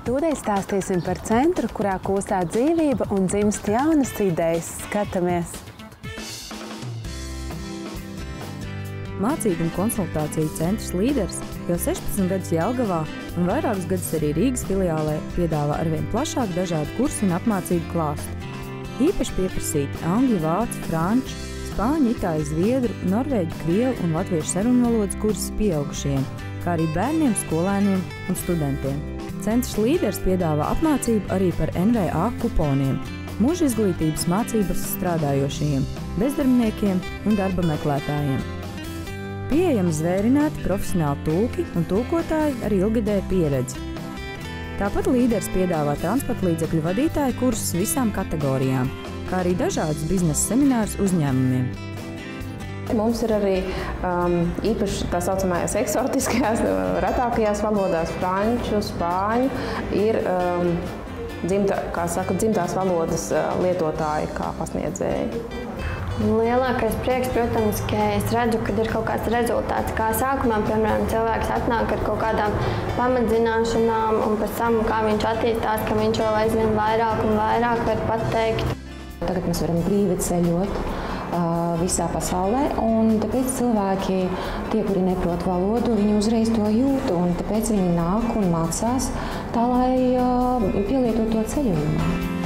Tūlīt stāstīsim par centru, kurā kūstā dzīvība un dzimst jaunas idejas. Skatāmies! Mācību un konsultāciju centrs Līders jau 16 gadus Jelgavā un vairākus gadus arī Rīgas filiālē piedāvā arvien plašāku dažādu kursu un apmācību klāstu. Īpaši pieprasīti angļu, vācu, franču, spāņu, itāļu, zviedru, norvēģu, krievu un latviešu sarunvalodas kursus pieaugušajiem, kā arī bērniem, skolēniem un studentiem. Centrs Līders piedāvā apmācību arī par NVA kuponiem, mūža izglītības mācības strādājošajiem, bezdarbniekiem un darba meklētājiem. Pieejami zvērināti profesionāli tulki un tulkotāji ar ilgadēju pieredzi. Tāpat Līders piedāvā transporta līdzekļu vadītāju kursus visām kategorijām, kā arī dažādus biznesa seminārus uzņēmumiem. Mums ir arī īpaši tā saucamajās eksotiskajās, retākajās valodās, franču, spāņu, ir dzimtās valodas lietotāji kā pasniedzēji. Lielākais prieks, protams, ka es redzu, kad ir kaut kāds rezultāts. Kā sākumā, piemēram, cilvēks atnāk ar kaut kādām pamatzināšanām un pēc tam, kā viņš attīstās, ka viņš vēl aizvien vairāk un vairāk var pateikt. Tagad mēs varam brīvi ceļot visā pasaulē, un tāpēc cilvēki, tie, kuri neprot valodu, viņi uzreiz to jūt, un tāpēc viņi nāk un mācās tā, lai pielietotu to ceļojumā.